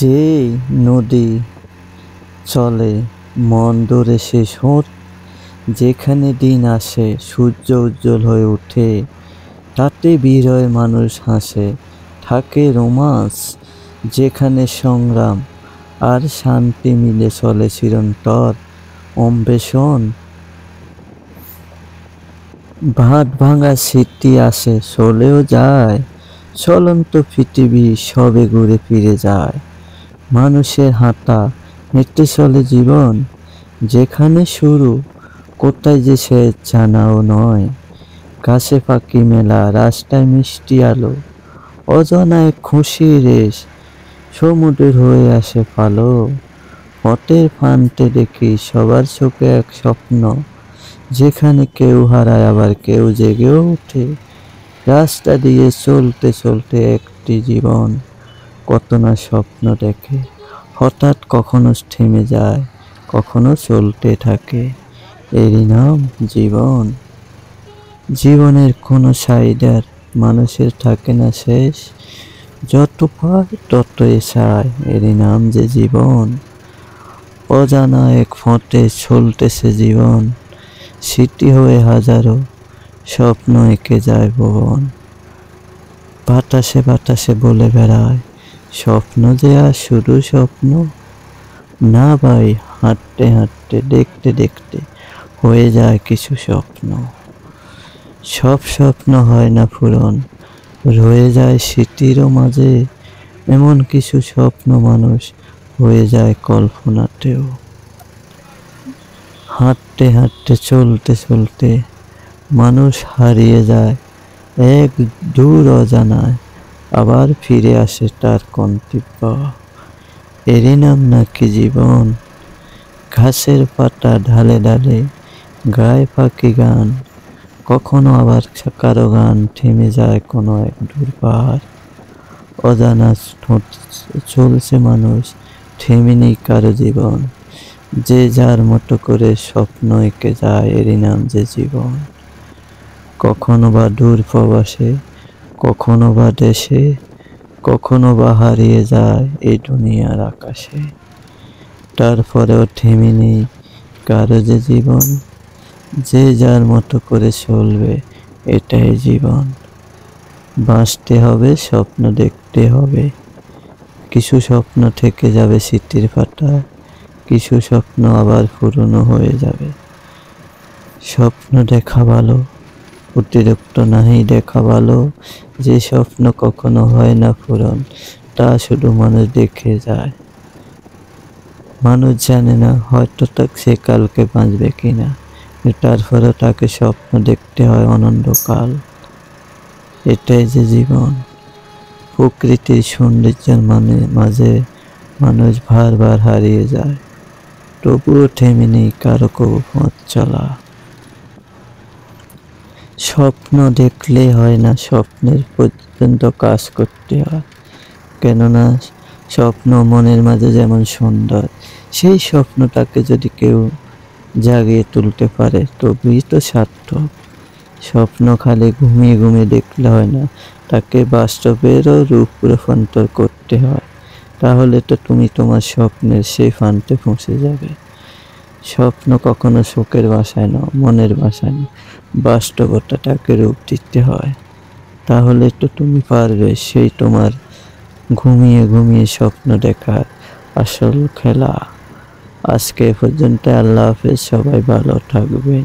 যেই নদী চলে মন দূরে সে সোঁত, যেখানে দিন আসে সূর্য উজ্জ্বল হয়ে ওঠে, তাতে বীর হয়ে মানুষ হাসে, থাকে রোমান্স, যেখানে সংগ্রাম আর শান্তি মিলে চলে চিরন্তর অন্বেষণ। ভাত ভাঙা স্মৃতি আসে চলেও যায়, চলন্ত পৃথিবী সবে ঘুরে ফিরে যায়। মানুষের হাঁটা হেঁটে চলে জীবন, যেখানে শুরু কোথায় যে শেষ জানাও নয়। গাছে পাখি মেলা, রাস্তায় মিষ্টি আলো, অজানা এক খুশির রেশ, সমুদ্রের হয়ে আসে পালো। পথের প্রান্তে দেখি সবার চোখে এক স্বপ্ন, যেখানে কেউ হারায় আবার কেউ জেগেও ওঠে। রাস্তা দিয়ে চলতে চলতে একটি জীবন কত না স্বপ্ন দেখে, হঠাৎ কখনো থেমে যায়, কখনো চলতে থাকে। এরই নাম জীবন। জীবনের কোনো সাইডার মানুষের থাকে না শেষ, যত পায় ততই চায়, এরই নাম যে জীবন। অজানা এক ফোঁটে চলতেছে জীবন, স্মৃতি হয়ে হাজারো, স্বপ্ন এঁকে যায় ভুবন। বাতাসে বাতাসে বলে বেড়ায়, স্বপ্ন যে আর শুধু স্বপ্ন না ভাই, হাঁটতে হাঁটতে দেখতে দেখতে হয়ে যায় কিছু স্বপ্ন। সব স্বপ্ন হয় না পূরণ, রয়ে যায় স্মৃতিরও মাঝে, এমন কিছু স্বপ্ন মানুষ হয়ে যায় কল্পনাতেও। হাঁটতে হাঁটতে চলতে চলতে মানুষ হারিয়ে যায় এক দূর অজানায়, আবার ফিরে আসে তার গন্তব্য। এরই নাম নাকি জীবন। ঘাসের পাতা ঢালে ঢালে গায়ে পাখি গান, কখনো আবার কারো গান থেমে যায় কোনো এক দূর পাহাড়। অজানা চলছে মানুষ, থেমে নেই কারো জীবন, যে যার মতো করে স্বপ্ন এঁকে যায়, এরই নাম যে জীবন। কখনো বা দূর প্রবাসে, কখনো বা দেশে, কখনো বা হারিয়ে যায় এই দুনিয়ার আকাশে। তারপরেও থেমে নেই কারো যে জীবন, যে যার মতো করে চলবে, এটাই জীবন। বাঁচতে হবে, স্বপ্ন দেখতে হবে, কিছু স্বপ্ন থেকে যাবে স্মৃতির পাতায়, কিছু স্বপ্ন আবার পুরনো হয়ে যাবে। স্বপ্ন দেখা ভালো, অতিরিক্ত নাহি দেখা ভালো, যে স্বপ্ন কখনো হয় না পূরণ, তা শুধু মানুষ দেখে যায়। মানুষ জানে না হয়তো সে কালকে বাঁচবে কিনা, তারপরেও তাকে স্বপ্ন দেখতে হয় অনন্তকাল। এটাই যে জীবন। প্রকৃতির সৌন্দর্যের মাঝে মানুষ বারবার হারিয়ে যায়, তবুও থেমে নেই কারো কবু পথ চলা। স্বপ্ন দেখলে হয় না, স্বপ্নের পর্যন্ত কাজ করতে হয়। কেননা স্বপ্ন মনের মাঝে যেমন সুন্দর, সেই স্বপ্নটাকে যদি কেউ জাগিয়ে তুলতে পারে তবেই তো সার্থক। স্বপ্ন খালি ঘুমিয়ে ঘুমিয়ে দেখলে হয় না, তাকে বাস্তবেরও রূপ রূপান্তর করতে হয়। তাহলে তো তুমি তোমার স্বপ্নের সেই প্রান্তে পৌঁছে যাবে। স্বপ্ন কখনো সুখের ভাষায় না, মনের ভাষায় না, বাস্তবতাটাকে রূপ দিতে হয়। তাহলে তো তুমি পারবে সেই তোমার ঘুমিয়ে ঘুমিয়ে স্বপ্ন দেখার আসল খেলা। আজকে এ পর্যন্ত, আল্লাহ হাফেজ, সবাই ভালো থাকবেন।